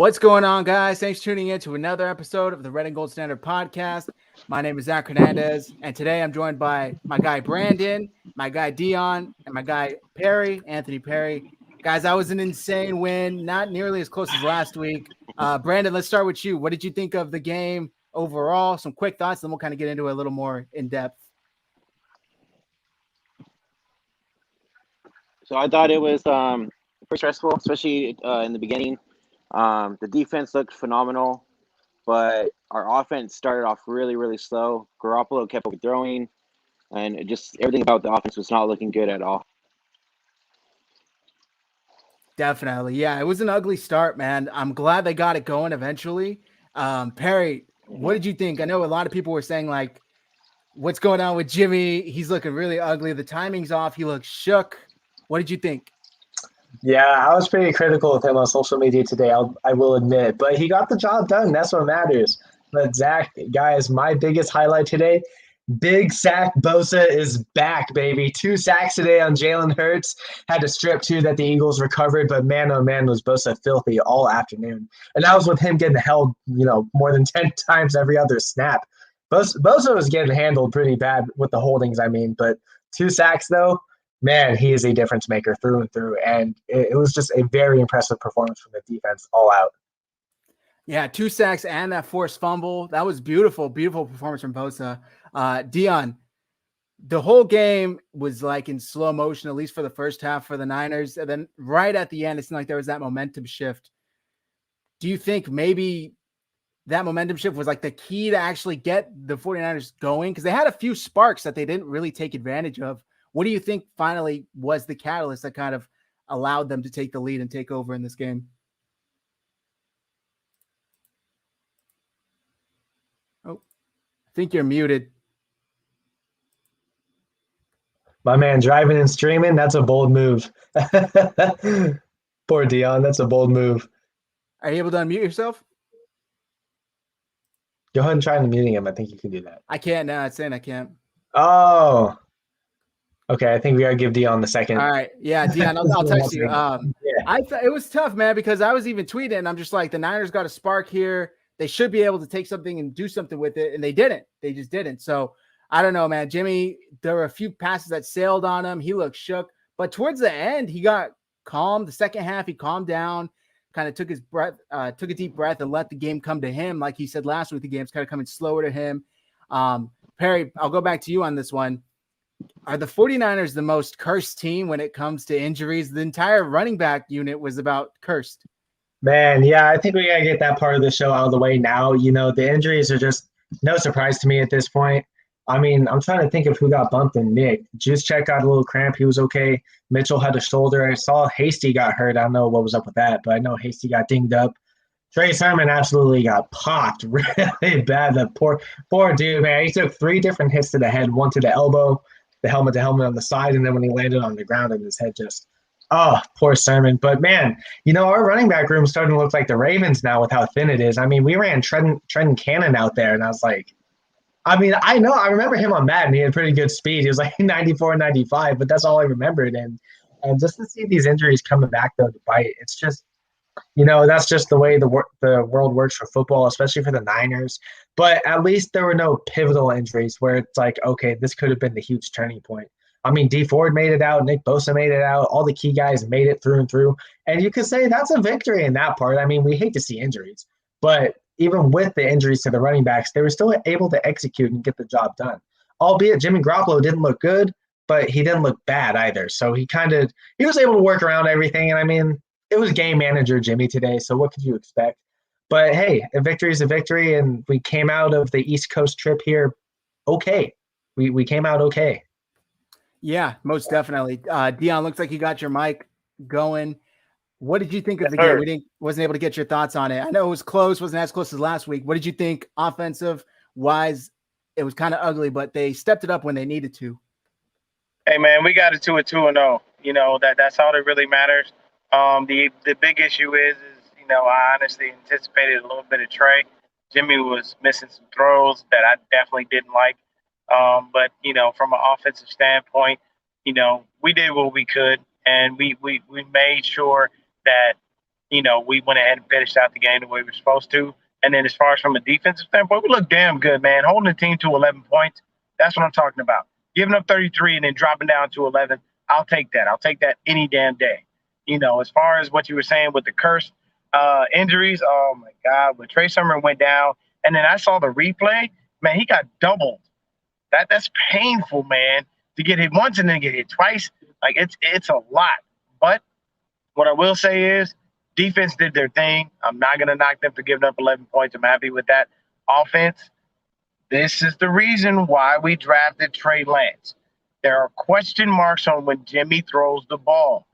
What's going on, guys? Thanks for tuning in to another episode of the Red and Gold Standard podcast. My name is Zach Hernandez, and today I'm joined by my guy Brandon, my guy Dion, and my guy Anthony Perry. Guys, that was an insane win, not nearly as close as last week. Brandon, let's start with you. What did you think of the game overall? Some quick thoughts, then we'll kind of get into it a little more in depth. So I thought it was pretty stressful, especially in the beginning. The defense looked phenomenal, but our offense started off really, really slow. Garoppolo kept overthrowing, and everything about the offense was not looking good at all. Definitely. Yeah, it was an ugly start, man. I'm glad they got it going eventually. Perry, what did you think? I know a lot of people were saying, like, what's going on with Jimmy? He's looking really ugly. The timing's off. He looks shook. What did you think? Yeah, I was pretty critical of him on social media today, I will admit. But he got the job done. That's what matters. But, Zach, guys, my biggest highlight today, big sack Bosa is back, baby. 2 sacks today on Jalen Hurts. Had to strip 2 that the Eagles recovered, but man, oh man, was Bosa filthy all afternoon. And that was with him getting held, more than 10 times every other snap. Bosa was getting handled pretty bad with the holdings, but 2 sacks, though, man, he is a difference maker through and through. And it was just a very impressive performance from the defense all out. Yeah, 2 sacks and that forced fumble. That was beautiful, beautiful performance from Bosa. Dion, the whole game was like in slow motion, at least for the first half for the Niners. And then right at the end, it seemed like there was that momentum shift. Do you think maybe that momentum shift was like the key to actually get the 49ers going? Because they had a few sparks that they didn't really take advantage of. What do you think finally was the catalyst that kind of allowed them to take the lead and take over in this game? Oh, I think you're muted. My man, driving and streaming, that's a bold move. Poor Dion, that's a bold move. Are you able to unmute yourself? Go ahead and try unmuting him. I think you can do that. I can't now. It's saying I can't. Oh. Okay, I think we gotta give Dion the second. All right. Yeah, Dion, I'll text you. Yeah. I thought it was tough, man, because I was even tweeting, and I'm just like, the Niners got a spark here. They should be able to take something and do something with it, and they didn't. They just didn't. So I don't know, man. Jimmy, there were a few passes that sailed on him. He looked shook, but towards the end, he got calm. The second half, he calmed down, kind of took his breath, took a deep breath, and let the game come to him. Like he said last week, the game's kind of coming slower to him. Perry, I'll go back to you on this one. Are the 49ers the most cursed team when it comes to injuries? The entire running back unit was about cursed. Man, yeah, I think we got to get that part of the show out of the way now. The injuries are just no surprise to me at this point. I'm trying to think of who got bumped in Nick. Juszczyk got a little cramp. He was okay. Mitchell had a shoulder. I saw Hasty got hurt. I don't know what was up with that, but I know Hasty got dinged up. Trey Sermon absolutely got popped really bad. The poor dude, man. He took 3 different hits to the head, 1 to the elbow, the helmet to helmet on the side, and then when he landed on the ground and his head just, poor Sermon. But man, our running back room is starting to look like the Ravens now with how thin it is. We ran Trenton Cannon out there, and I was like, I remember him on Madden. He had pretty good speed. He was like 94, 95, but that's all I remembered. And just to see these injuries coming back though to bite, it's just, that's just the way the world works for football, especially for the Niners. But at least there were no pivotal injuries where it's like, okay, this could have been the huge turning point. Dee Ford made it out. Nick Bosa made it out. All the key guys made it through and through. And you could say that's a victory in that part. We hate to see injuries. But even with the injuries to the running backs, they were still able to execute and get the job done. Albeit Jimmy Garoppolo didn't look good, but he didn't look bad either. So he was able to work around everything. And it was game manager Jimmy today, so what could you expect? But hey, a victory is a victory, and we came out of the East Coast trip here okay. We came out okay. Yeah, most definitely. Dion, looks like you got your mic going. What did you think of the game? We wasn't able to get your thoughts on it. I know it was close, wasn't as close as last week. What did you think offensive-wise? It was kind of ugly, but they stepped it up when they needed to. Hey, man, we got it to a 2-0. That's all that really matters. The big issue is I honestly anticipated a little bit of Trey. Jimmy was missing some throws that I definitely didn't like. But from an offensive standpoint, we did what we could, and we made sure that we went ahead and finished out the game the way we were supposed to. And then as far as from a defensive standpoint, we look damn good, man. Holding the team to 11 points, that's what I'm talking about. Giving up 33 and then dropping down to 11, I'll take that. I'll take that any damn day. As far as what you were saying with the curse injuries, oh, my God, when Trey Sermon went down, and then I saw the replay, man, he got doubled. That's painful, man, to get hit once and then get hit twice. Like, it's a lot. But what I will say is defense did their thing. I'm not going to knock them for giving up 11 points. I'm happy with that. Offense, this is the reason why we drafted Trey Lance. There are question marks on when Jimmy throws the ball.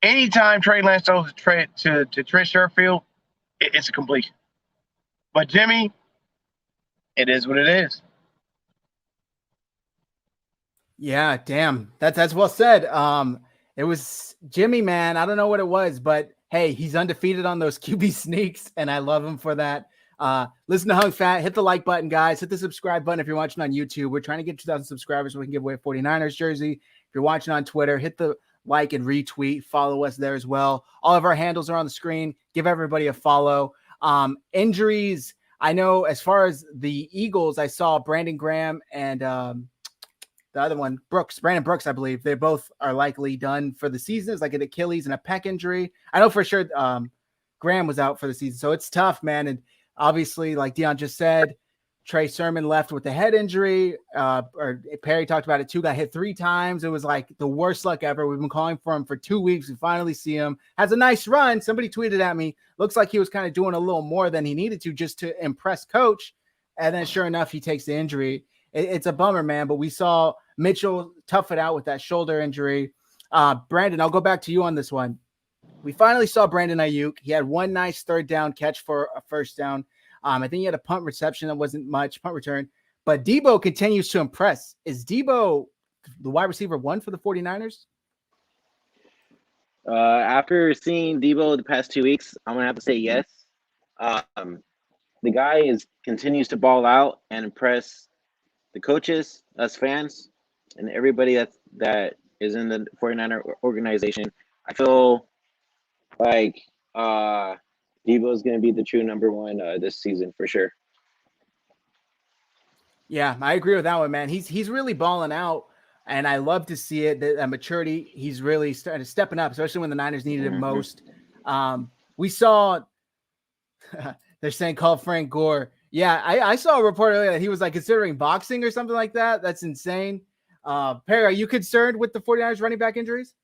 Anytime Trey Lance throws to Trey Sherfield, it's a completion. But Jimmy, it is what it is. Yeah, damn. That's well said. It was Jimmy, man. I don't know what it was, but hey, he's undefeated on those QB sneaks, and I love him for that. Listen to Hung Fat. Hit the like button, guys. Hit the subscribe button if you're watching on YouTube. We're trying to get 2,000 subscribers so we can give away a 49ers jersey. If you're watching on Twitter, hit the like and retweet. Follow us there as well. All of our handles are on the screen. Give everybody a follow. Injuries. I know as far as the Eagles, I saw Brandon Graham and the other one, Brandon Brooks, I believe. They both are likely done for the season. It's like an Achilles and a pec injury. I know for sure Graham was out for the season. So it's tough, man. And obviously, like Dion just said, Trey Sermon left with a head injury. Or Perry talked about it too. Got hit 3 times. It was like the worst luck ever. We've been calling for him for 2 weeks. We finally see him. Has a nice run. Somebody tweeted at me. Looks like he was kind of doing a little more than he needed to just to impress coach. And then sure enough, he takes the injury. It's a bummer, man. But we saw Mitchell tough it out with that shoulder injury. Brandon, I'll go back to you on this one. We finally saw Brandon Aiyuk. He had one nice third down catch for a first down. I think he had a punt reception that wasn't much, punt return. But Debo continues to impress. Is Debo the wide receiver 1 for the 49ers? After seeing Debo the past 2 weeks, I'm going to have to say yes. The guy continues to ball out and impress the coaches, us fans, and everybody that is in the 49er organization. I feel like Debo is going to be the true number 1 this season for sure. Yeah, I agree with that one, man. He's really balling out, and I love to see it. That maturity, he's really stepping up, especially when the Niners needed it most. We saw they're saying call Frank Gore. Yeah, I saw a report earlier that he was like considering boxing or something like that. That's insane. Perry, are you concerned with the 49ers running back injuries?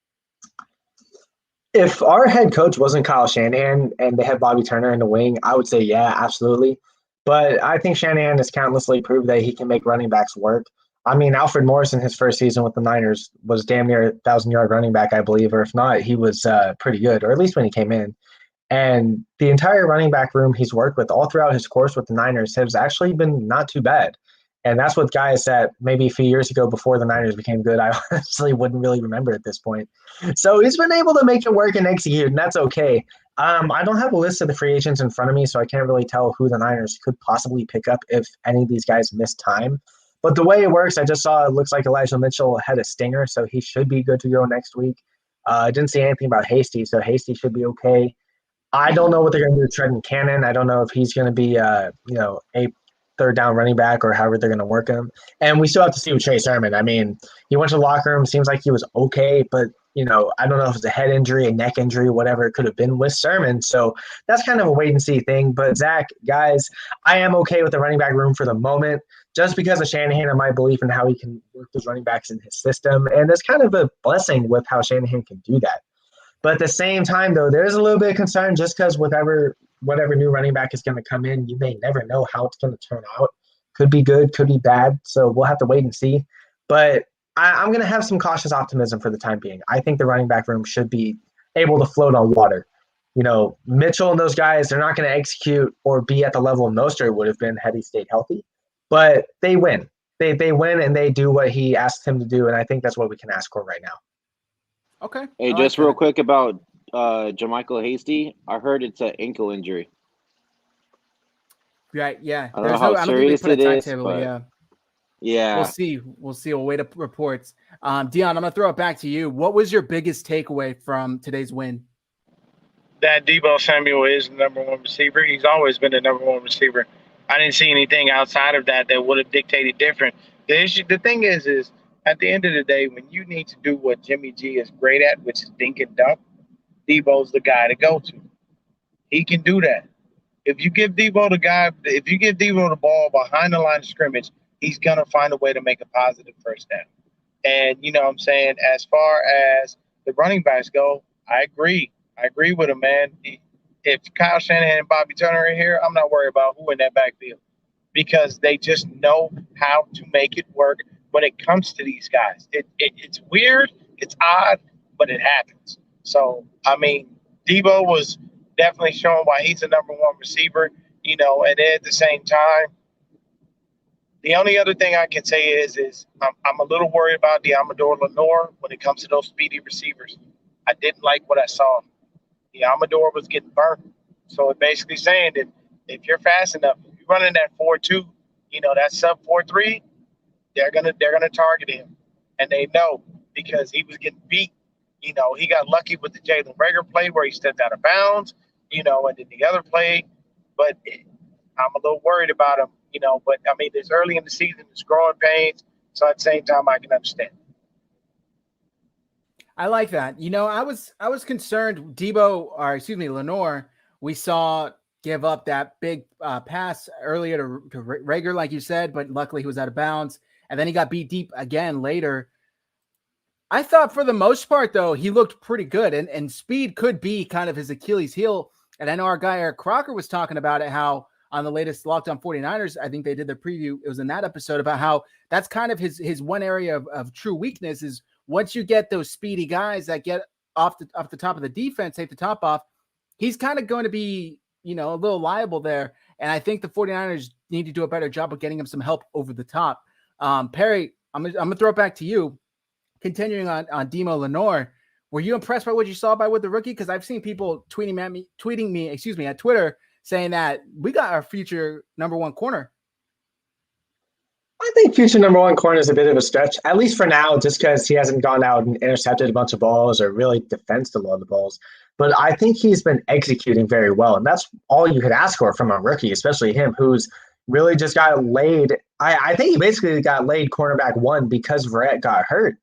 If our head coach wasn't Kyle Shanahan and they had Bobby Turner in the wing, I would say, yeah, absolutely. But I think Shanahan has countlessly proved that he can make running backs work. I mean, Alfred Morris in his first season with the Niners was damn near a 1,000-yard running back, I believe, or if not, he was pretty good, or at least when he came in. And the entire running back room he's worked with all throughout his course with the Niners has actually been not too bad. And that's with guys that maybe a few years ago before the Niners became good, I honestly wouldn't really remember at this point. So he's been able to make it work and execute, and that's okay. I don't have a list of the free agents in front of me, so I can't really tell who the Niners could possibly pick up if any of these guys miss time. But the way it works, I just saw it looks like Elijah Mitchell had a stinger, so he should be good to go next week. I didn't see anything about Hasty, so Hasty should be okay. I don't know what they're going to do with Trenton Cannon. I don't know if he's going to be, a third down running back or however they're going to work him. And we still have to see with Trey Sermon. I mean, he went to the locker room. Seems like he was okay, but, I don't know if it's a head injury, a neck injury, whatever it could have been with Sermon. So that's kind of a wait and see thing. But Zach, guys, I am okay with the running back room for the moment, just because of Shanahan and my belief in how he can work those running backs in his system. And it's kind of a blessing with how Shanahan can do that. But at the same time, though, there's a little bit of concern just because whatever new running back is going to come in, you may never know how it's going to turn out. Could be good, could be bad. So we'll have to wait and see. But I'm going to have some cautious optimism for the time being. I think the running back room should be able to float on water. Mitchell and those guys, they're not going to execute or be at the level Nostra would have been had he stayed healthy. But they win. They win and they do what he asked him to do, and I think that's what we can ask for right now. Okay. Hey, just real quick about Jermichael Hasty. I heard it's an ankle injury. Right, yeah. I don't know how serious it is, but yeah. We'll see. We'll wait up reports. Dion, I'm going to throw it back to you. What was your biggest takeaway from today's win? that Deebo Samuel is the number one receiver. He's always been the number one receiver. I didn't see anything outside of that that would have dictated different. The thing is at the end of the day, when you need to do what Jimmy G is great at, which is dink and dunk, Deebo's the guy to go to. He can do that. If you give Deebo the ball behind the line of scrimmage, he's gonna find a way to make a positive first down. And you know what I'm saying, as far as the running backs go, I agree. I agree with him, man. If Kyle Shanahan and Bobby Turner are here, I'm not worried about who in that backfield because they just know how to make it work when it comes to these guys. It's weird, it's odd, but it happens. So, I mean, Deebo was definitely showing why he's the number one receiver, you know, and then at the same time, the only other thing I can say is I'm a little worried about Amador Lenore when it comes to those speedy receivers. I didn't like what I saw. Amador was getting burnt. So it's basically saying that if you're fast enough, if you're running that 4.2, you know, that sub 4.3, they're gonna target him. And they know because he was getting beat. You know, he got lucky with the Jalen Reagor play where he stepped out of bounds, you know, and then the other play. But I'm a little worried about him, you know. But, I mean, it's early in the season. It's growing pains. So at the same time, I can understand. I like that. You know, I was concerned Lenore, we saw give up that big pass earlier to Reagor, like you said, but luckily he was out of bounds. And then he got beat deep again later. I thought for the most part, though, he looked pretty good. And speed could be kind of his Achilles heel. And I know our guy Eric Crocker was talking about it, how on the latest Locked On 49ers, I think they did the preview. It was in that episode about how that's kind of his one area of true weakness is once you get those speedy guys that get off the top of the defense, take the top off, he's kind of going to be, you know, a little liable there. And I think the 49ers need to do a better job of getting him some help over the top. Perry, I'm gonna throw it back to you. Continuing on Demo Lenore, were you impressed by what you saw with the rookie? Because I've seen people tweeting me at Twitter saying that we got our future number one corner. I think future number one corner is a bit of a stretch, at least for now, just because he hasn't gone out and intercepted a bunch of balls or really defensed a lot of the balls. But I think he's been executing very well, and that's all you could ask for from a rookie, especially him, who's really just got laid. I think he basically got laid cornerback one because Verrett got hurt.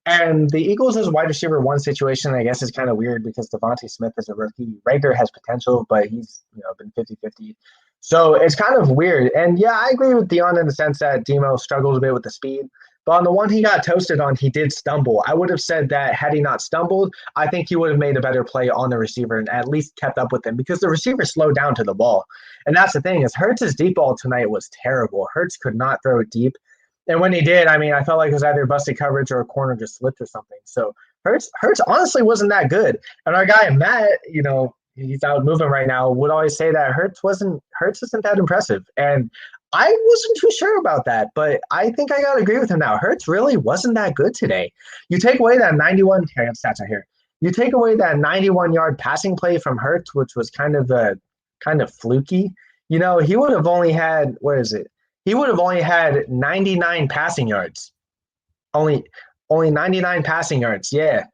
And the Eagles as wide receiver one situation, I guess, is kind of weird because Devontae Smith is a rookie. Reagor has potential, but he's been 50-50. So it's kind of weird. And yeah, I agree with Dion in the sense that Demo struggled a bit with the speed. But on the one he got toasted on, he did stumble. I would have said that had he not stumbled, I think he would have made a better play on the receiver and at least kept up with him because the receiver slowed down to the ball. And that's the thing is Hurts' deep ball tonight was terrible. Hurts could not throw it deep. And when he did, I mean, I felt like it was either busted coverage or a corner just slipped or something. So Hurts honestly wasn't that good. And our guy Matt, he's out moving right now, would always say that Hurts isn't that impressive. And I wasn't too sure about that, but I think I got to agree with him now. Hurts really wasn't that good today. You take away that 91 stats are here. You take away that 91-yard passing play from Hurts, which was kind of fluky. He would have only had, He would have only had 99 passing yards. Only 99 passing yards, yeah,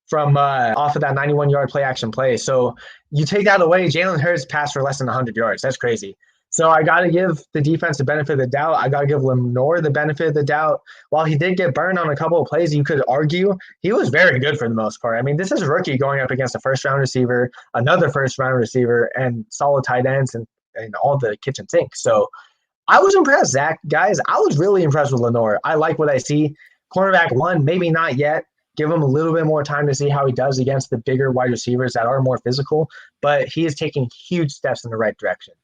from off of that 91-yard play-action play. So you take that away, Jalen Hurts passed for less than 100 yards. That's crazy. So I got to give the defense the benefit of the doubt. I got to give Lenore the benefit of the doubt. While he did get burned on a couple of plays, you could argue he was very good for the most part. I mean, this is a rookie going up against a first-round receiver, another first-round receiver, and solid tight ends and all the kitchen sink. So I was impressed, Zach. Guys, I was really impressed with Lenore. I like what I see. Cornerback one, maybe not yet. Give him a little bit more time to see how he does against the bigger wide receivers that are more physical, but he is taking huge steps in the right direction.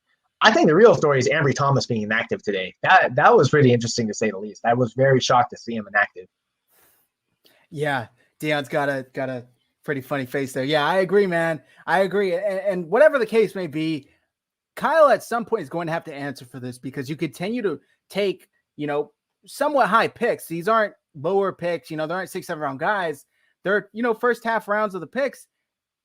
I think the real story is Ambry Thomas being inactive today. That was pretty interesting to say the least. I was very shocked to see him inactive. Yeah, Dion's got a pretty funny face there. Yeah, I agree, man. I agree. And whatever the case may be, Kyle at some point is going to have to answer for this because you continue to take, somewhat high picks. These aren't lower picks, they aren't 6-7 round guys. They're, first half rounds of the picks,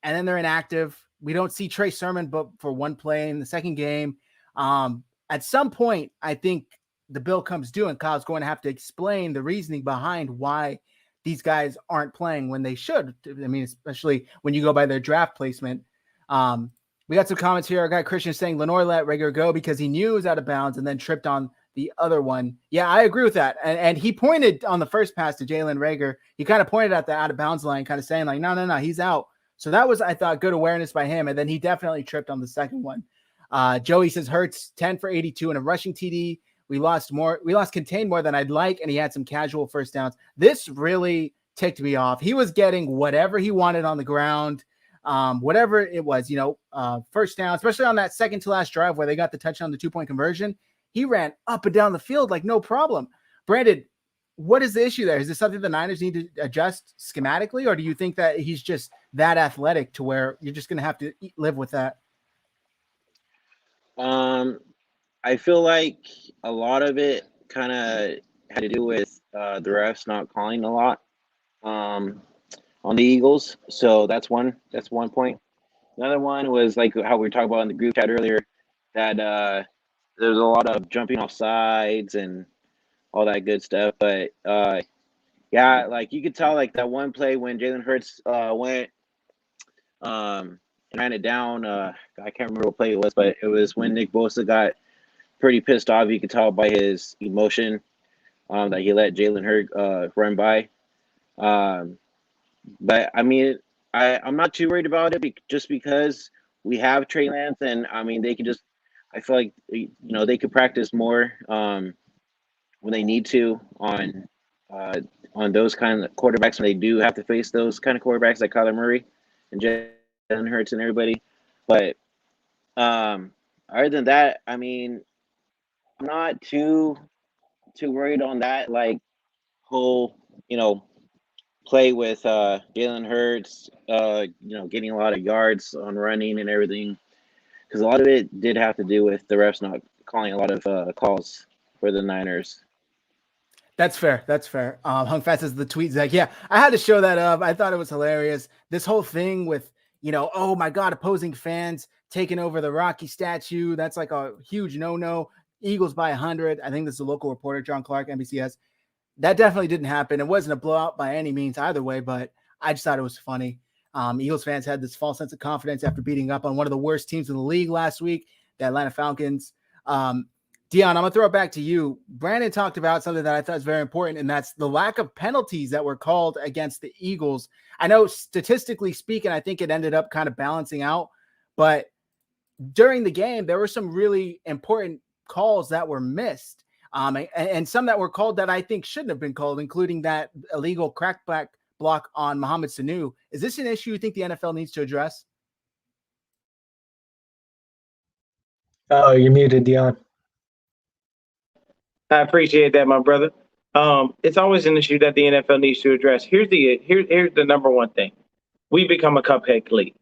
and then they're inactive. We don't see Trey Sermon but for one play in the second game. At some point, I think the bill comes due and Kyle's going to have to explain the reasoning behind why these guys aren't playing when they should. I mean, especially when you go by their draft placement. We got some comments here. Our guy Christian saying Lenore let Rager go because he knew it was out of bounds and then tripped on the other one. Yeah, I agree with that. And he pointed on the first pass to Jalen Rager. He kind of pointed at the out of bounds line, kind of saying like, no, he's out. So that was, I thought, good awareness by him. And then he definitely tripped on the second one. Joey says Hurts 10 for 82 and a rushing TD. We lost contained more than I'd like, and he had some casual first downs. This really ticked me off. He was getting whatever he wanted on the ground, whatever it was, first down, especially on that second to last drive where they got the touchdown, the 2-point conversion. He ran up and down the field like no problem. Brandon, what is the issue there? Is this something the Niners need to adjust schematically, or do you think that he's just that athletic to where you're just going to have to live with that? I feel like a lot of it kind of had to do with the refs not calling a lot on the Eagles. So that's one point. Another one was like how we were talking about in the group chat earlier, that there's a lot of jumping off sides and all that good stuff. But yeah, like you could tell like that one play when Jalen Hurts went and ran it down. I can't remember what play it was, but it was when Nick Bosa got pretty pissed off. You could tell by his emotion that he let Jalen Hurts run by. But I mean, I'm not too worried about it just because we have Trey Lance, and I mean they could just. I feel like they could practice more when they need to on those kind of quarterbacks when they do have to face those kind of quarterbacks like Kyler Murray and Jalen Hurts and everybody. But other than that, I mean, I'm not too worried on that like whole play with Jalen Hurts getting a lot of yards on running and everything, because a lot of it did have to do with the refs not calling a lot of calls for the Niners. That's fair. Hung Fast as the tweet, Zach. Yeah, I had to show that up. I thought it was hilarious. This whole thing with, oh my God, opposing fans taking over the Rocky statue. That's like a huge no-no. Eagles by 100. I think this is a local reporter, John Clark, NBCS. That definitely didn't happen. It wasn't a blowout by any means either way, but I just thought it was funny. Eagles fans had this false sense of confidence after beating up on one of the worst teams in the league last week, the Atlanta Falcons. Dion, I'm going to throw it back to you. Brandon talked about something that I thought is very important, and that's the lack of penalties that were called against the Eagles. I know statistically speaking, I think it ended up kind of balancing out, but during the game, there were some really important calls that were missed, and some that were called that I think shouldn't have been called, including that illegal crackback block on Mohamed Sanu. Is this an issue you think the NFL needs to address? Oh, you're muted, Dion. I appreciate that, my brother. It's always an issue that the NFL needs to address. Here's the number one thing. We become a cupcake league.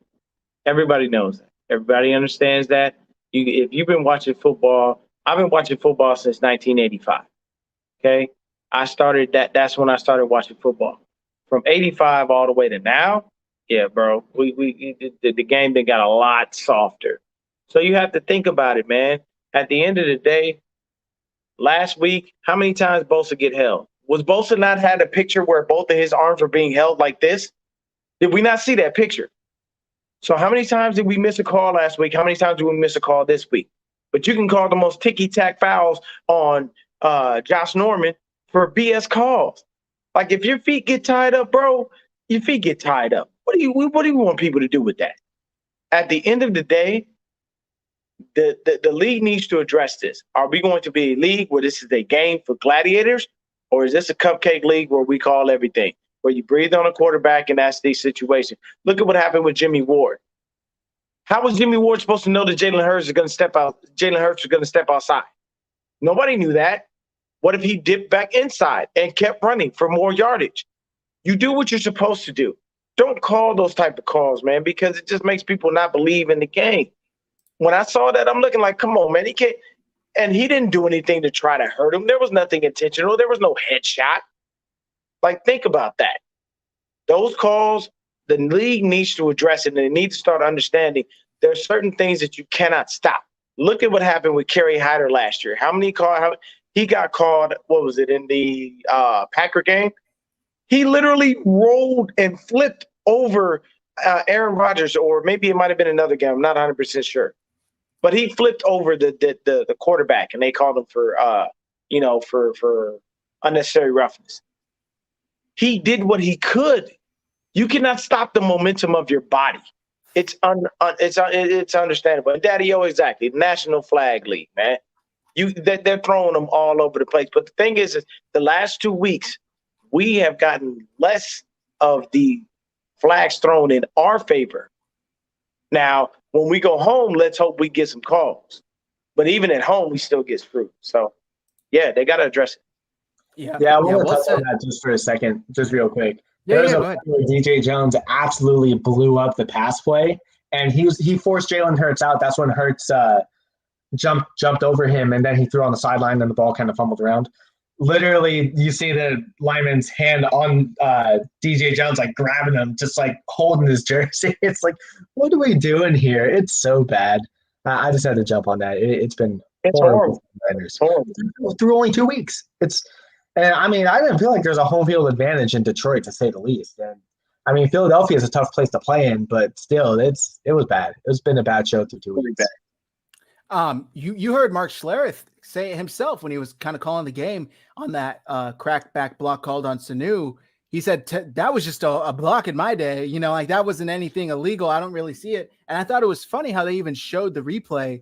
Everybody knows that. Everybody understands that. If you've been watching football, I've been watching football since 1985. Okay, that's when I started watching football. From 85 all the way to now, yeah, bro, the game then got a lot softer. So you have to think about it, man. At the end of the day, last week, how many times Bosa get held? Was Bosa not had a picture where both of his arms were being held like this? Did we not see that picture? So how many times did we miss a call last week? How many times did we miss a call this week? But you can call the most ticky-tack fouls on Josh Norman for BS calls. Like if your feet get tied up, bro, your feet get tied up. What do you want people to do with that? At the end of the day, the league needs to address this. Are we going to be a league where this is a game for gladiators, or is this a cupcake league where we call everything, where you breathe on a quarterback and that's the situation? Look at what happened with Jimmy Ward. How was Jimmy Ward supposed to know that Jalen Hurts was going to step outside? Nobody knew that. What if he dipped back inside and kept running for more yardage? You do what you're supposed to do. Don't call those type of calls, man, because it just makes people not believe in the game. When I saw that, I'm looking like, come on, man. He can't. And he didn't do anything to try to hurt him. There was nothing intentional. There was no headshot. Like, think about that. Those calls, the league needs to address it, and they need to start understanding there are certain things that you cannot stop. Look at what happened with Kerry Hyder last year. How many calls? He got called, what was it, in the Packer game? He literally rolled and flipped over Aaron Rodgers, or maybe it might have been another game. I'm not 100% sure. But he flipped over the quarterback, and they called him for for unnecessary roughness. He did what he could. You cannot stop the momentum of your body. It's understandable. And Daddy-O, exactly. National Flag League, man. They're throwing them all over the place. But the thing is the last 2 weeks, we have gotten less of the flags thrown in our favor. Now, when we go home, let's hope we get some calls. But even at home, we still get screwed. So, yeah, they got to address it. Yeah, I want to touch on that just for a second, just real quick. There's a play where DJ Jones absolutely blew up the pass play, and he forced Jalen Hurts out. That's when Hurts jumped over him, and then he threw on the sideline, and the ball kind of fumbled around. Literally, you see the lineman's hand on DJ Jones, like grabbing him, just like holding his jersey. It's like, what are we doing here? It's so bad. I just had to jump on that. It's horrible. It's horrible. Through only 2 weeks. And I mean, I didn't feel like there's a home field advantage in Detroit, to say the least. And I mean, Philadelphia is a tough place to play in, but still, it was bad. It's been a bad show through 2 weeks. You heard Mark Schlereth say it himself when he was kind of calling the game on that crackback block called on Sanu. He said that was just a block in my day. Like that wasn't anything illegal. I don't really see it. And I thought it was funny how they even showed the replay.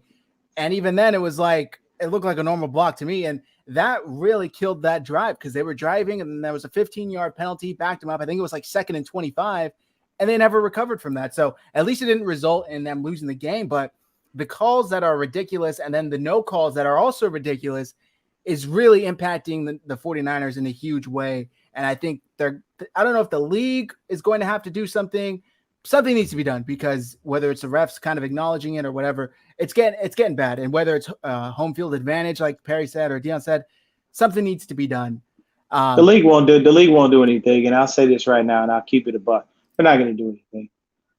And even then it was like, it looked like a normal block to me. And that really killed that drive because they were driving and there was a 15-yard penalty, backed them up. I think it was like 2nd and 25, and they never recovered from that. So at least it didn't result in them losing the game. But the calls that are ridiculous and then the no calls that are also ridiculous is really impacting the 49ers in a huge way. And I think I don't know if the league is going to have to do something. Something needs to be done because whether it's the refs kind of acknowledging it or whatever, it's getting bad. And whether it's home field advantage, like Perry said or Dion said, something needs to be done. The league won't do anything. And I'll say this right now, and I'll keep it a buck. They're not going to do anything.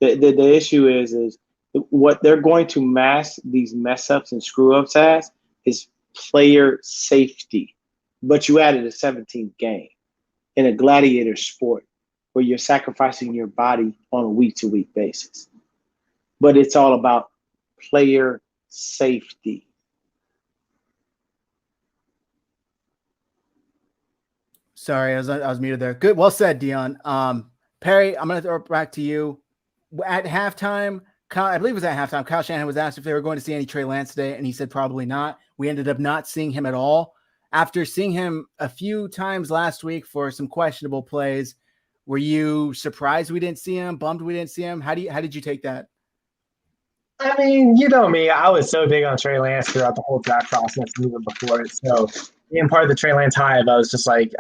The issue is what they're going to mask these mess ups and screw ups as is player safety. But you added a 17th game in a gladiator sport where you're sacrificing your body on a week-to-week basis. But it's all about player safety. Sorry, I was muted there. Good. Well said, Dion. Perry, I'm going to throw it back to you. At halftime, I believe it was at halftime, Kyle Shanahan was asked if they were going to see any Trey Lance today, and he said probably not. We ended up not seeing him at all. After seeing him a few times last week for some questionable plays, were you surprised we didn't see him, bummed we didn't see him? How did you take that? I mean, you know me. I was so big on Trey Lance throughout the whole draft process and even before it. So being part of the Trey Lance Hive, I was just like,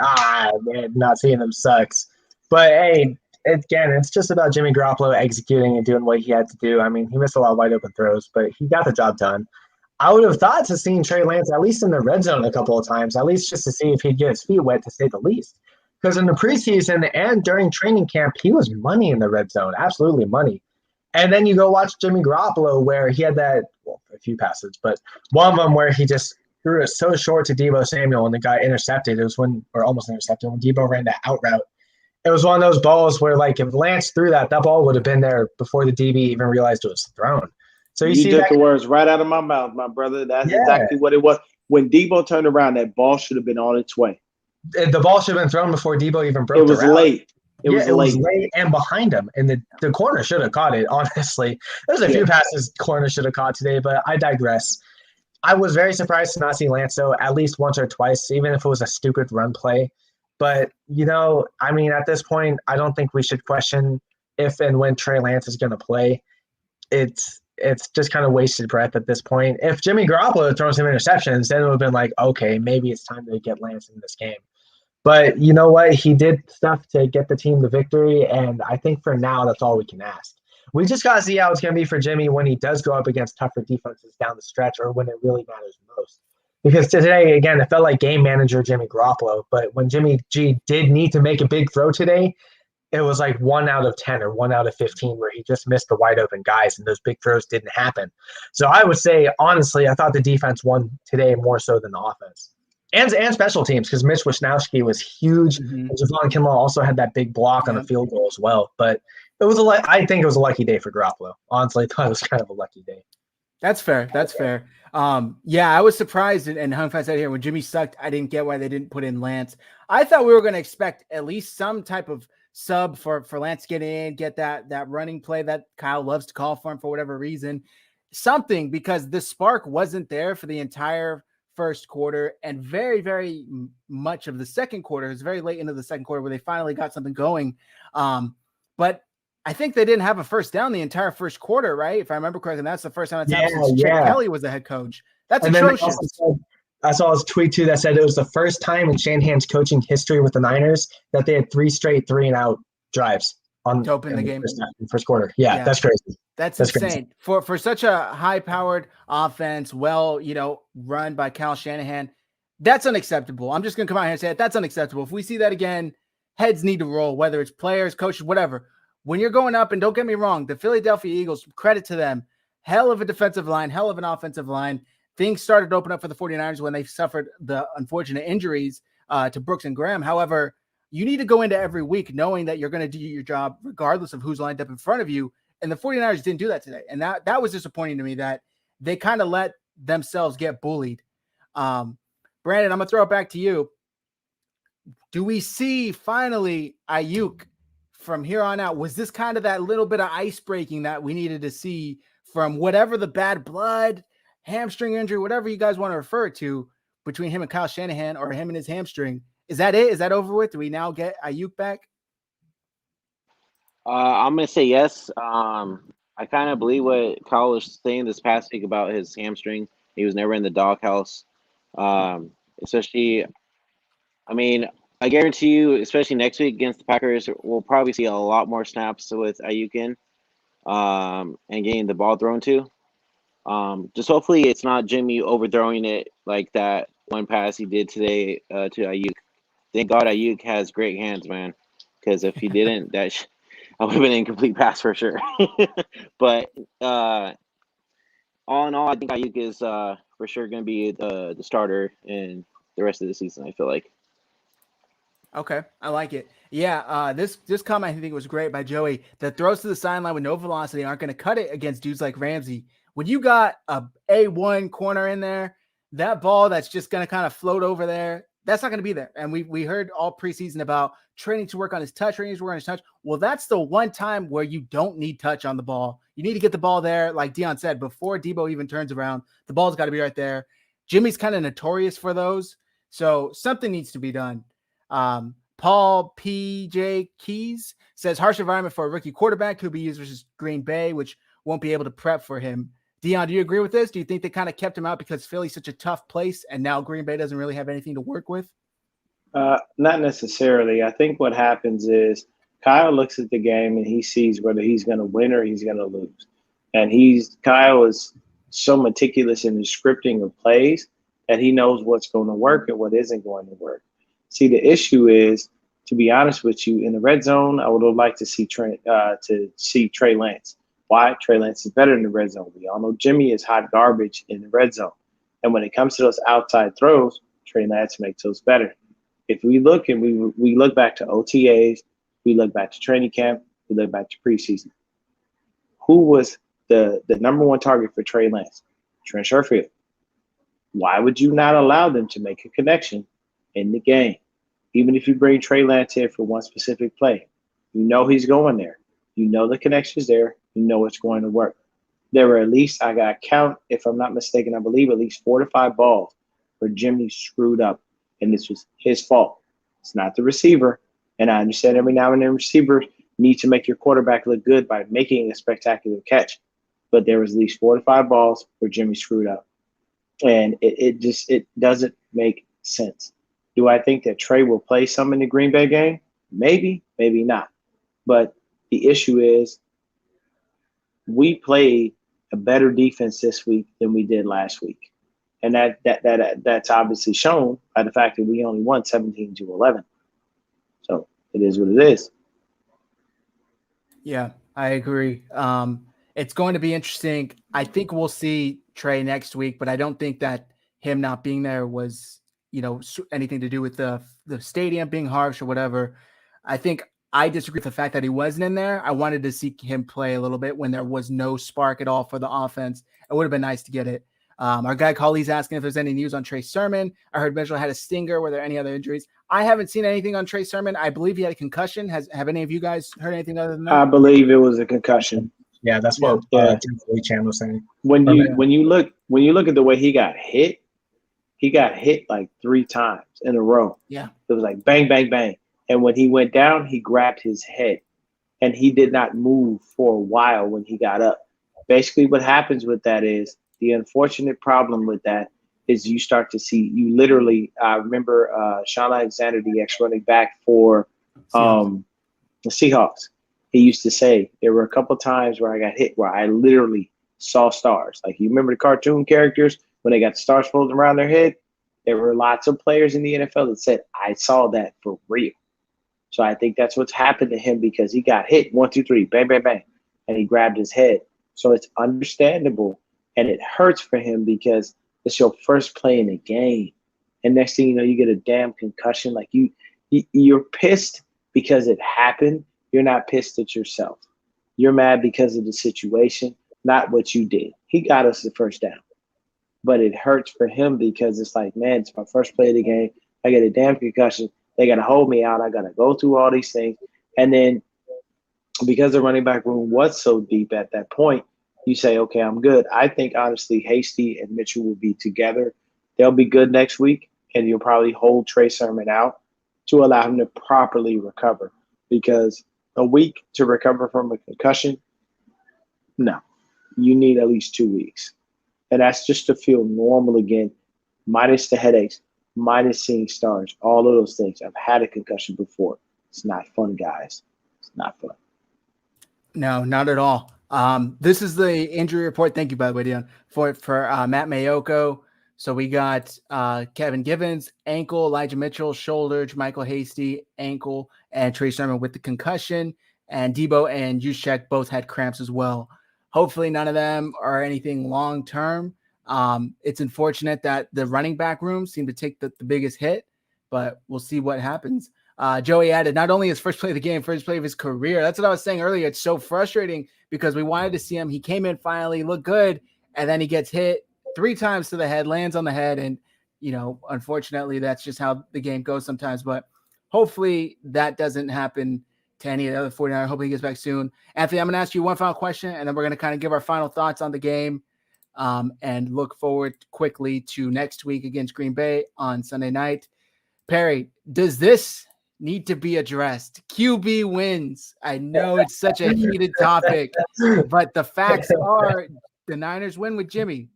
man, not seeing him sucks. But, hey, again, it's just about Jimmy Garoppolo executing and doing what he had to do. I mean, he missed a lot of wide open throws, but he got the job done. I would have thought to seeing Trey Lance at least in the red zone a couple of times, at least just to see if he'd get his feet wet, to say the least. Because in the preseason and during training camp, he was money in the red zone, absolutely money. And then you go watch Jimmy Garoppolo where he had a few passes, but one of them where he just threw it so short to Deebo Samuel and the guy intercepted. It was almost intercepted when Deebo ran that out route. It was one of those balls where, like, if Lance threw that ball would have been there before the DB even realized it was thrown. So you see took the words right out of my mouth, my brother. That's exactly what it was. When Deebo turned around, that ball should have been on its way. The ball should have been thrown before Deebo even broke the route. It was late. It was late and behind him. And the corner should have caught it, honestly. There's a few passes corner should have caught today, but I digress. I was very surprised to not see Lance, though, at least once or twice, even if it was a stupid run play. But, I mean, at this point, I don't think we should question if and when Trey Lance is going to play. It's just kind of wasted breath at this point. If Jimmy Garoppolo throws some interceptions, then it would have been like, okay, maybe it's time to get Lance in this game. But you know what? He did stuff to get the team the victory, and I think for now that's all we can ask. We just got to see how it's going to be for Jimmy when he does go up against tougher defenses down the stretch or when it really matters most. Because today, again, it felt like game manager Jimmy Garoppolo, but when Jimmy G did need to make a big throw today, it was like 1 out of 10 or 1 out of 15 where he just missed the wide open guys and those big throws didn't happen. So I would say, honestly, I thought the defense won today more so than the offense. And special teams, because Mitch Wisnowski was huge. Mm-hmm. And Javon Kinlaw also had that big block on the field goal as well. But I think it was a lucky day for Garoppolo. Honestly, I thought it was kind of a lucky day. That's fair. That's fair. Yeah, I was surprised, and Humfan said here when Jimmy sucked, I didn't get why they didn't put in Lance. I thought we were going to expect at least some type of sub for Lance to get in, get that running play that Kyle loves to call for him for whatever reason, something, because the spark wasn't there for the entire first quarter and very, very much of the second quarter. It was very late into the second quarter where they finally got something going. But I think they didn't have a first down the entire first quarter, right? If I remember correctly, and that's the first time it's happened since Chip Kelly was the head coach. That's atrocious. I saw his tweet too that said it was the first time in Shanahan's coaching history with the Niners that they had 3 straight 3-and-out drives to open the game. First quarter. Yeah, that's crazy. That's insane. Crazy. For such a high-powered offense, run by Kyle Shanahan, that's unacceptable. I'm just going to come out here and say it. That's unacceptable. If we see that again, heads need to roll, whether it's players, coaches, whatever. When you're going up, and don't get me wrong, the Philadelphia Eagles, credit to them, hell of a defensive line, hell of an offensive line. Things started to open up for the 49ers when they suffered the unfortunate injuries to Brooks and Graham. However, you need to go into every week knowing that you're going to do your job regardless of who's lined up in front of you. And the 49ers didn't do that today. And that was disappointing to me that they kind of let themselves get bullied. Brandon, I'm going to throw it back to you. Do we see finally Aiyuk from here on out? Was this kind of that little bit of ice breaking that we needed to see from whatever the bad blood, hamstring injury, whatever you guys want to refer it to, between him and Kyle Shanahan or him and his hamstring? Is that it? Is that over with? Do we now get Aiyuk back? I'm going to say yes. I kind of believe what Kyle was saying this past week about his hamstring. He was never in the doghouse. Especially, I guarantee you, especially next week against the Packers, we'll probably see a lot more snaps with Aiyuk in and getting the ball thrown to. Just hopefully it's not Jimmy overthrowing it like that one pass he did today to Aiyuk. Thank God Aiyuk has great hands, man. Because if he didn't, I would have been an incomplete pass for sure. But all in all, I think Aiyuk is for sure going to be the starter in the rest of the season, I feel like. Okay, I like it. Yeah, this comment I think was great by Joey. The throws to the sideline with no velocity aren't going to cut it against dudes like Ramsey. When you got a A1 corner in there, that ball that's just going to kind of float over there, that's not going to be there. And we heard all preseason about training to work on his touch, Well, that's the one time where you don't need touch on the ball. You need to get the ball there, like Dion said, before Debo even turns around. The ball's got to be right there. Jimmy's kind of notorious for those, so something needs to be done. Paul P.J. Keys says harsh environment for a rookie quarterback who'll be used versus Green Bay, which won't be able to prep for him. Dion, do you agree with this? Do you think they kind of kept him out because Philly's such a tough place and now Green Bay doesn't really have anything to work with? Not necessarily. I think what happens is Kyle looks at the game and he sees whether he's going to win or he's going to lose. And Kyle is so meticulous in his scripting of plays that he knows what's going to work and what isn't going to work. See, the issue is, to be honest with you, in the red zone, I would have liked to see Trey Lance. Why? Trey Lance is better in the red zone. We all know Jimmy is hot garbage in the red zone. And when it comes to those outside throws, Trey Lance makes those better. If we look and we look back to OTAs, we look back to training camp, we look back to preseason. Who was the number one target for Trey Lance? Trent Sherfield. Why would you not allow them to make a connection in the game? Even if you bring Trey Lance here for one specific play, you know he's going there. You know the connection's there. You know it's going to work. There were at least, I got count, if I'm not mistaken, I believe at least 4 to 5 balls where Jimmy screwed up, and this was his fault. It's not the receiver. And I understand every now and then receivers need to make your quarterback look good by making a spectacular catch. But there was at least 4 to 5 balls where Jimmy screwed up. And it doesn't make sense. Do I think that Trey will play some in the Green Bay game? Maybe, maybe not. But the issue is we played a better defense this week than we did last week. And that's obviously shown by the fact that we only won 17-11. So it is what it is. Yeah, I agree. It's going to be interesting. I think we'll see Trey next week, but I don't think that him not being there was, anything to do with the stadium being harsh or whatever. I think I disagree with the fact that he wasn't in there. I wanted to see him play a little bit when there was no spark at all for the offense. It would have been nice to get it. Our guy Colley's asking if there's any news on Trey Sermon. I heard Mitchell had a stinger. Were there any other injuries? I haven't seen anything on Trey Sermon. I believe he had a concussion. Have any of you guys heard anything other than that? I believe it was a concussion. Yeah, that's what Tim Chan was saying. When you look at the way he got hit like 3 times in a row. Yeah. It was like bang, bang, bang. And when he went down, he grabbed his head and he did not move for a while when he got up. Basically, what happens with that is the unfortunate problem with that is you start to see, you literally, I remember Sean Alexander, the ex-running back for the Seahawks. He used to say, there were a couple times where I got hit where I literally saw stars. Like, you remember the cartoon characters when they got the stars floating around their head? There were lots of players in the NFL that said, I saw that for real. So I think that's what's happened to him because he got hit 1, 2, 3, bang, bang, bang, and he grabbed his head. So it's understandable, and it hurts for him because it's your first play in the game. And next thing you know, you get a damn concussion. Like you're pissed because it happened. You're not pissed at yourself. You're mad because of the situation, not what you did. He got us the first down. But it hurts for him because it's like, man, it's my first play of the game. I get a damn concussion. They got to hold me out. I got to go through all these things. And then because the running back room was so deep at that point, you say, okay, I'm good. I think, honestly, Hasty and Mitchell will be together. They'll be good next week, and you'll probably hold Trey Sermon out to allow him to properly recover because a week to recover from a concussion, no. You need at least 2 weeks. And that's just to feel normal again, minus the headaches, minus seeing stars, all of those things. I've had a concussion before. It's not fun, guys. It's not fun. No, not at all. This is the injury report. Thank you, by the way, Dion, for Matt Mayoko. So we got Kevin Givens, ankle, Elijah Mitchell, shoulder, Michael Hasty, ankle, and Trey Sermon with the concussion. And Debo and Juszczyk both had cramps as well. Hopefully none of them are anything long-term. It's unfortunate that the running back room seemed to take the biggest hit, but we'll see what happens. Joey added, not only his first play of the game, first play of his career. That's what I was saying earlier. It's so frustrating because we wanted to see him. He came in finally, looked good, and then he gets hit 3 times to the head, lands on the head, and, unfortunately, that's just how the game goes sometimes. But hopefully that doesn't happen to any of the other 49ers. Hopefully he gets back soon. Anthony, I'm going to ask you one final question, and then we're going to kind of give our final thoughts on the game and look forward quickly to next week against Green Bay on Sunday night. Perry, does this need to be addressed? QB wins. I know it's such a heated topic, but the facts are the Niners win with Jimmy.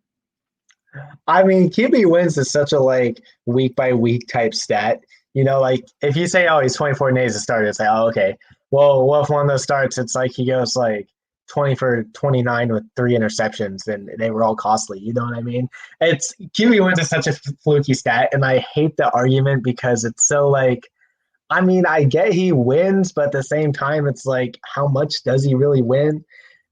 I mean, QB wins is such a week by week type stat. If you say, oh, he's 24 days to start, it's like, oh, okay. Well, if one of those starts, it's like he goes 20 for 29 with 3 interceptions, and they were all costly. You know what I mean? It's QB wins is such a fluky stat, and I hate the argument because it's so I get he wins, but at the same time, it's how much does he really win?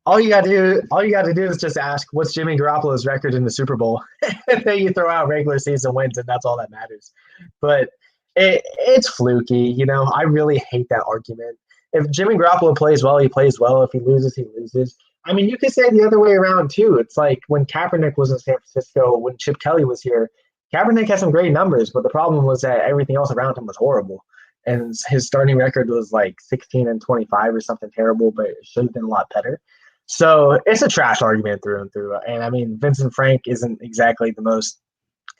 All you got to do is just ask, what's Jimmy Garoppolo's record in the Super Bowl? And then you throw out regular season wins, and that's all that matters. But it's fluky. I really hate that argument. If Jimmy Garoppolo plays well, he plays well. If he loses, he loses. I mean, you could say the other way around, too. It's like when Kaepernick was in San Francisco, when Chip Kelly was here, Kaepernick had some great numbers, but the problem was that everything else around him was horrible. And his starting record was 16-25 or something terrible, but it should have been a lot better. So it's a trash argument through and through. And, I mean, Vincent Frank isn't exactly the most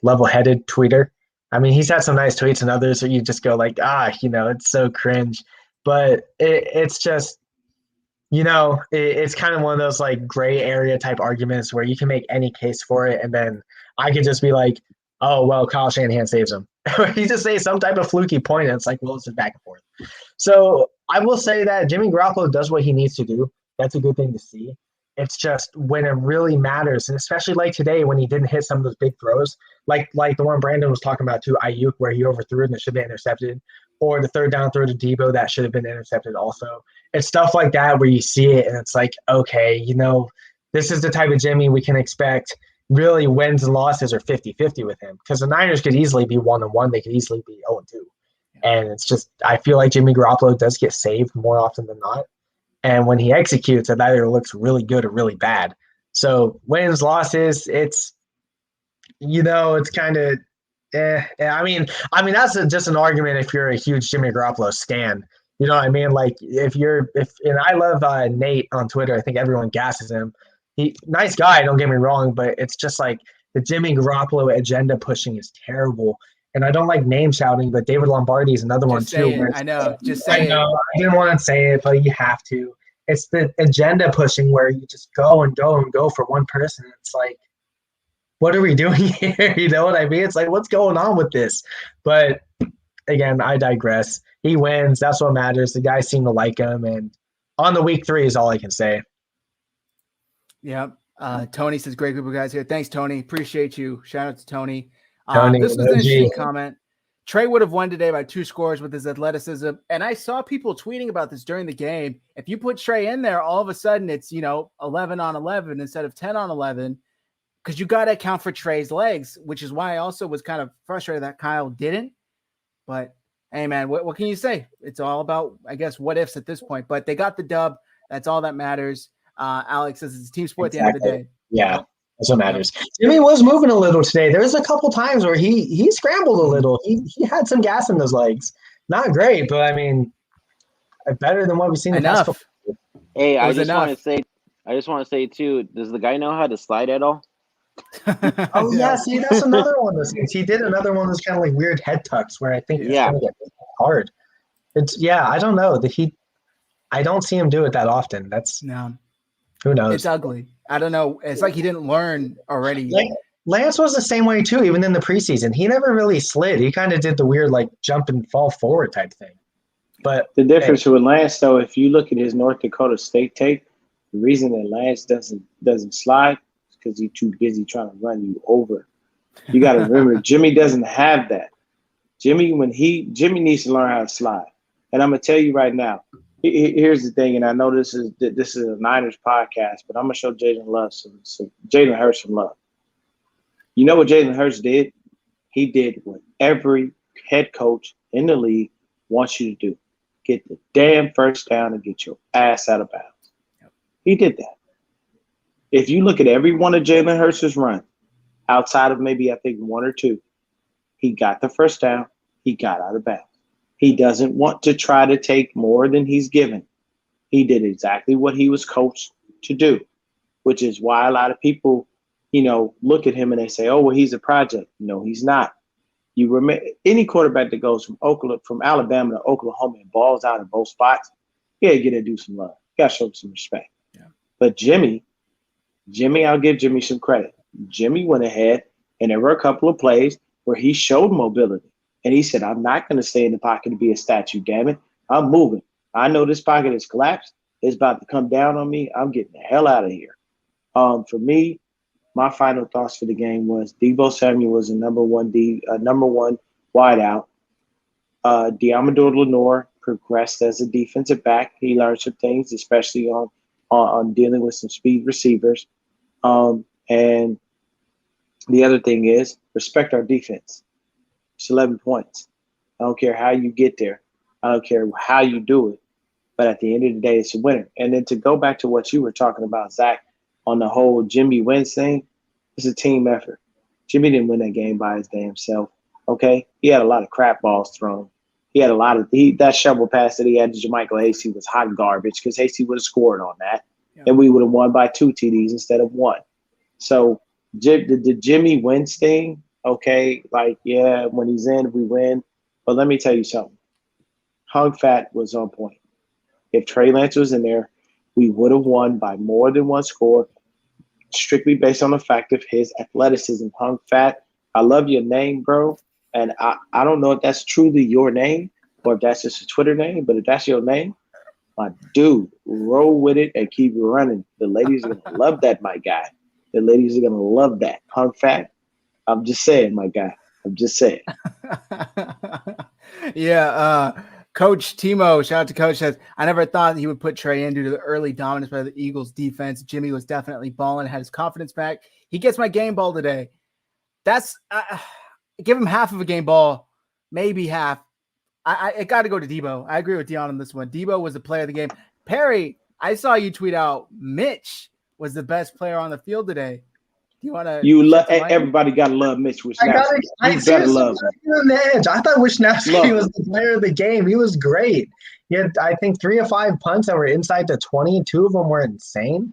level-headed tweeter. I mean, he's had some nice tweets and others where you just go it's so cringe. But it's just, it's kind of one of those gray area type arguments where you can make any case for it. And then I could just be like, oh, well, Kyle Shanahan saves him. You just say some type of fluky point, and it's well, it's just back and forth. So I will say that Jimmy Garoppolo does what he needs to do. That's a good thing to see. It's just when it really matters, and especially today when he didn't hit some of those big throws, like the one Brandon was talking about to Aiyuk where he overthrew it and it should have been intercepted, or the third down throw to Debo that should have been intercepted also. It's stuff like that where you see it and it's okay, this is the type of Jimmy we can expect. Really, wins and losses are 50-50 with him because the Niners could easily be 1-1. They could easily be 0-2. And it's just, I feel like Jimmy Garoppolo does get saved more often than not. And when he executes, it either looks really good or really bad. So wins, losses, it's, it's kind of, I mean, that's just an argument if you're a huge Jimmy Garoppolo stan. You know what I mean? Like and I love Nate on Twitter. I think everyone gasses him. Nice guy, don't get me wrong, but it's just like the Jimmy Garoppolo agenda pushing is terrible. And I don't like name shouting, but David Lombardi is another one too. I know. Just say it. I didn't want to say it, but you have to. It's the agenda pushing where you just go and go and go for one person. It's like, what are we doing here? You know what I mean? It's like, what's going on with this? But again, I digress. He wins. That's what matters. The guys seem to like him. And on the week 3 is all I can say. Yeah. Tony says, great group of guys here. Thanks, Tony. Appreciate you. Shout out to Tony. Tony, this was an interesting comment. Trey would have won today by 2 scores with his athleticism. And I saw people tweeting about this during the game. If you put Trey in there, all of a sudden it's, 11 on 11 instead of 10 on 11. Because you got to account for Trey's legs, which is why I also was kind of frustrated that Kyle didn't. But, hey, man, what can you say? It's all about, I guess, what ifs at this point. But they got the dub. That's all that matters. Alex says it's a team sport at the end of the day. Yeah, that's what matters. Jimmy was moving a little today. There was a couple times where he scrambled a little. He had some gas in those legs. Not great, but, I mean, better than what we've seen in the past couple. Hey, I just want to say, too, does the guy know how to slide at all? Oh yeah, see, that's another one. He did another one of those kind of like weird head tucks where I think it's gonna get hard. I don't know. I don't see him do it that often. Who knows? It's ugly. I don't know. It's like he didn't learn already. Lance was the same way too, even in the preseason. He never really slid. He kind of did the weird like jump and fall forward type thing. But the difference with Lance, though, if you look at his North Dakota State tape, the reason that Lance doesn't slide because he's too busy trying to run you over. You got to remember, Jimmy doesn't have that. Jimmy needs to learn how to slide. And I'm gonna tell you right now. Here's the thing, and I know this is a Niners podcast, but I'm gonna show Jalen Hurts some love. You know what Jalen Hurts did? He did what every head coach in the league wants you to do: get the damn first down and get your ass out of bounds. Yep. He did that. If you look at every one of Jalen Hurts' runs, outside of maybe I think 1 or 2, he got the first down, he got out of bounds. He doesn't want to try to take more than he's given. He did exactly what he was coached to do, which is why a lot of people, look at him and they say, oh, well, he's a project. No, he's not. You remember any quarterback that goes from Alabama to Oklahoma and balls out in both spots, get to do some love. You got to show him some respect. Yeah. But Jimmy, I'll give Jimmy some credit. Jimmy went ahead, and there were a couple of plays where he showed mobility. And he said, I'm not going to stay in the pocket and be a statue, damn it. I'm moving. I know this pocket has collapsed. It's about to come down on me. I'm getting the hell out of here. For me, my final thoughts for the game was Deebo Samuel was a number one wideout. Diamador Lenore progressed as a defensive back. He learned some things, especially on dealing with some speed receivers. And the other thing is respect our defense. It's 11 points. I don't care how you get there. I don't care how you do it. But at the end of the day, it's a winner. And then to go back to what you were talking about, Zach, on the whole Jimmy wins thing, it's a team effort. Jimmy didn't win that game by his damn self. Okay? He had a lot of crap balls thrown. He had that shovel pass that he had to Jermichael Hasty was hot garbage because Hasty would have scored on that. Yeah. And we would have won by 2 TDs instead of 1. So the Jimmy wins thing, okay, when he's in, we win. But let me tell you something. Hung Fat was on point. If Trey Lance was in there, we would have won by more than 1 score, strictly based on the fact of his athleticism. Hung Fat, I love your name, bro. And I don't know if that's truly your name or if that's just a Twitter name, but if that's your name, my dude, roll with it and keep running. The ladies are going to love that, my guy. The ladies are going to love that. Hung Fat, I'm just saying, my guy. I'm just saying. Yeah. Coach Timo, shout out to Coach, says, I never thought he would put Trey in due to the early dominance by the Eagles defense. Jimmy was definitely balling, had his confidence back. He gets my game ball today. That's give him half of a game ball, maybe half. I got to go to Debo. I agree with Dion on this one. Debo was the player of the game. Perry, I saw you tweet out Mitch was the best player on the field today. Do you want to? Everybody gotta love Mitch Wisnowski. I better love him on the edge. I thought Wisnowski was the player of the game. He was great. He had, I think, 3 of 5 punts that were inside the 20. 2 of them were insane.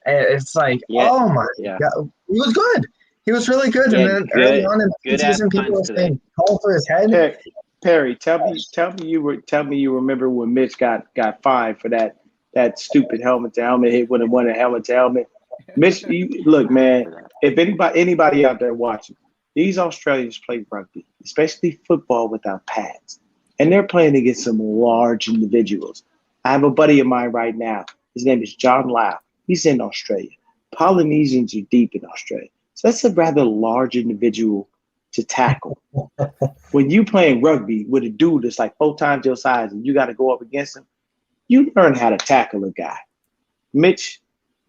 It's like, oh my God, he was good. He was really good. And then early on in the season, people were saying call for his head. Perry, tell me you remember when Mitch got fined for that stupid helmet to helmet hit when it won a helmet to helmet. Mitch, look, man. If anybody out there watching, these Australians play rugby, especially football, without pads, and they're playing against some large individuals. I have a buddy of mine right now. His name is John Lau. He's in Australia. Polynesians are deep in Australia, so that's a rather large individual to tackle. When you playing rugby with a dude that's like 4 times your size and you got to go up against him, you learn how to tackle a guy. Mitch,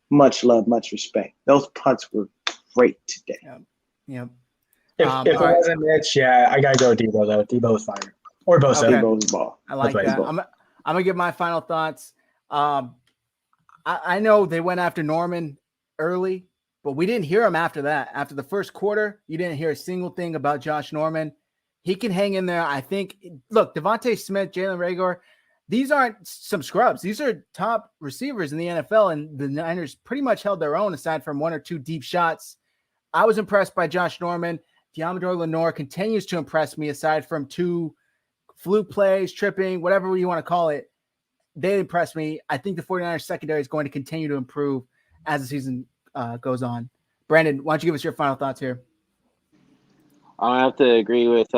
much love, much respect. Those punts were great today. Yep. If it wasn't Mitch, I gotta go with Debo though. Debo was fire. Or Bosa. Okay. Debo's ball. I like that. I'm gonna give my final thoughts. I know they went after Norman early, but we didn't hear him after that. After the first quarter, you didn't hear a single thing about Josh Norman. He can hang in there. I think. Look, Devontae Smith, Jalen Reagor. These aren't some scrubs. These are top receivers in the NFL, and the Niners pretty much held their own aside from 1 or 2 deep shots. I was impressed by Josh Norman. Deommodore Lenoir continues to impress me aside from 2 fluke plays, tripping, whatever you want to call it. They impressed me. I think the 49ers secondary is going to continue to improve as the season goes on. Brandon, why don't you give us your final thoughts here? I have to agree with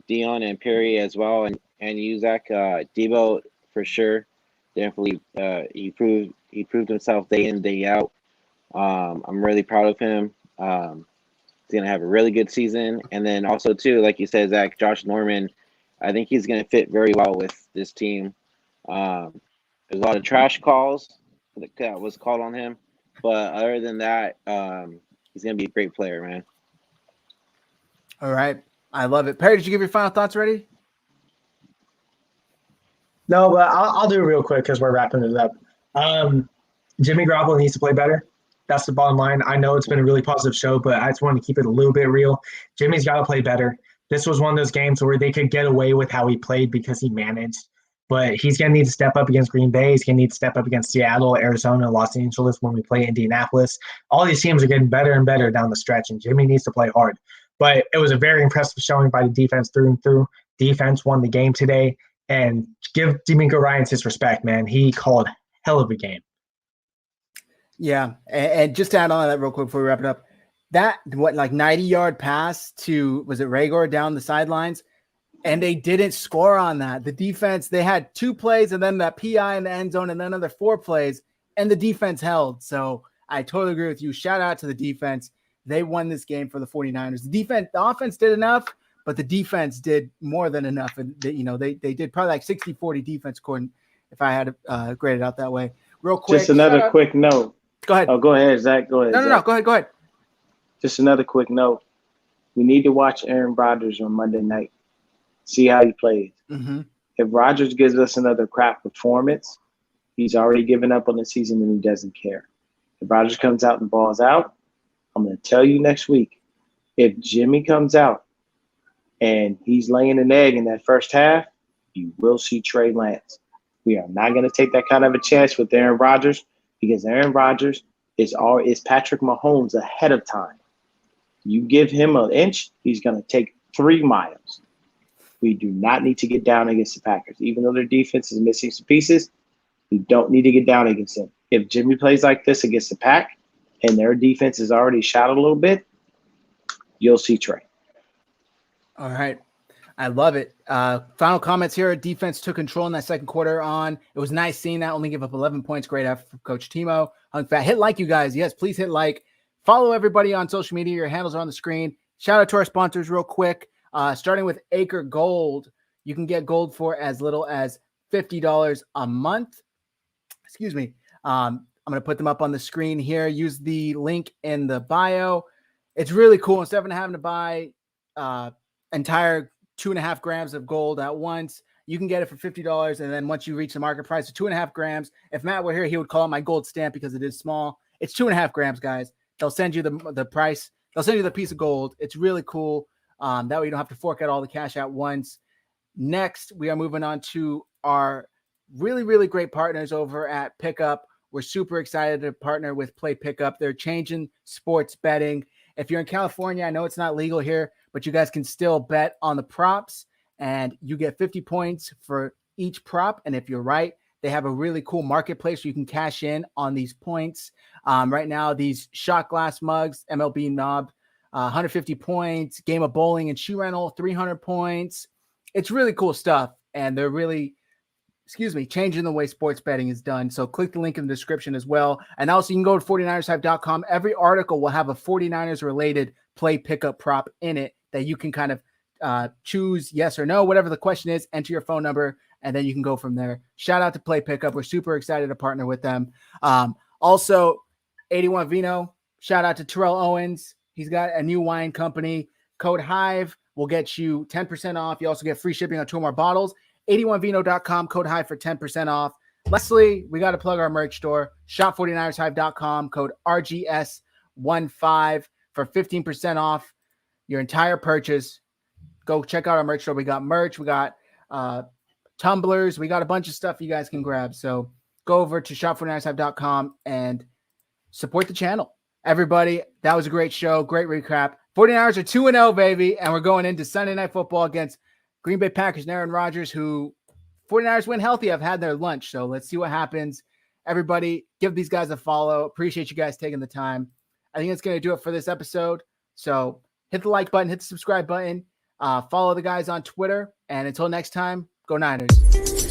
Dion and Perry as well, and you, Zach. Debo for sure, definitely. He proved himself day in, day out. I'm really proud of him. He's gonna have a really good season, and then also too, like you said, Zach, Josh Norman. I think he's gonna fit very well with this team. There's a lot of trash calls that was called on him, but other than that, he's gonna be a great player, man. All right. I love it. Perry, did you give your final thoughts already? No, but I'll do it real quick because we're wrapping it up. Jimmy Garoppolo needs to play better. That's the bottom line. I know it's been a really positive show, but I just want to keep it a little bit real. Jimmy's got to play better. This was one of those games where they could get away with how he played because he managed. But he's going to need to step up against Green Bay. He's going to need to step up against Seattle, Arizona, Los Angeles when we play Indianapolis. All these teams are getting better and better down the stretch, and Jimmy needs to play hard. But it was a very impressive showing by the defense through and through. Defense won the game today. And give D'Amico Ryans his respect, man. He called hell of a game. Yeah. And just to add on to that real quick before we wrap it up, that 90-yard pass to, was it Reagor down the sidelines? And they didn't score on that. The defense, they had 2 plays and then that PI in the end zone and then another 4 plays, and the defense held. So I totally agree with you. Shout out to the defense. They won this game for the 49ers. The offense did enough, but the defense did more than enough. And they did probably like 60-40 defense according, if I had to grade it out that way. Real quick. Just another quick note. Go ahead. Oh, go ahead, Zach. Go ahead. No. Go ahead. Just another quick note. We need to watch Aaron Rodgers on Monday night. See how he plays. Mm-hmm. If Rodgers gives us another crap performance, he's already given up on the season and he doesn't care. If Rodgers comes out and balls out, I'm going to tell you next week, if Jimmy comes out and he's laying an egg in that first half, you will see Trey Lance. We are not going to take that kind of a chance with Aaron Rodgers because Aaron Rodgers is Patrick Mahomes ahead of time. You give him an inch, he's going to take 3 miles. We do not need to get down against the Packers. Even though their defense is missing some pieces, we don't need to get down against them. If Jimmy plays like this against the Pack and their defense is already shot a little bit, you'll see Trey. All right. I love it. Final comments here. Defense took control in that second quarter on. It was nice seeing that. Only give up 11 points. Great effort from Coach Timo. Hit like, you guys. Yes, please hit like. Follow everybody on social media. Your handles are on the screen. Shout out to our sponsors real quick. Starting with Acre Gold. You can get gold for as little as $50 a month. Excuse me. I'm going to put them up on the screen here. Use the link in the bio. It's really cool. Instead of having to buy entire 2.5 grams of gold at once. You can get it for $50. And then once you reach the market price of 2.5 grams, if Matt were here, he would call it my gold stamp because it is small. It's 2.5 grams, guys. They'll send you the price. They'll send you the piece of gold. It's really cool. That way you don't have to fork out all the cash at once. Next, we are moving on to our really, really great partners over at Pickup. We're super excited to partner with Play Pickup. They're changing sports betting. If you're in California, I know it's not legal here, but you guys can still bet on the props, and you get 50 points for each prop. And if you're right, they have a really cool marketplace where you can cash in on these points. Right now, these shot glass mugs, MLB knob, 150 points, game of bowling and shoe rental, 300 points. It's really cool stuff, and they're really, changing the way sports betting is done. So click the link in the description as well. And also you can go to 49ershive.com. Every article will have a 49ers related play pickup prop in it that you can kind of choose yes or no, whatever the question is, enter your phone number, and then you can go from there. Shout out to Play Pickup. We're super excited to partner with them. Also, 81 Vino, shout out to Terrell Owens. He's got a new wine company. Code Hive will get you 10% off. You also get free shipping on 2 more bottles. 81vino.com, code Hive for 10% off. Lastly, we got to plug our merch store, shop49ershive.com, code RGS15 for 15% off your entire purchase. Go check out our merch store. We got merch, we got tumblers, we got a bunch of stuff you guys can grab. So go over to shop49ershive.com and support the channel. Everybody, that was a great show, great recap. 49ers are 2-0, baby, and we're going into Sunday Night Football against Green Bay Packers and Aaron Rodgers, who 49ers win healthy. I've had their lunch, so let's see what happens. Everybody, give these guys a follow. Appreciate you guys taking the time. I think it's going to do it for this episode. So hit the like button, hit the subscribe button, follow the guys on Twitter, and until next time, go Niners.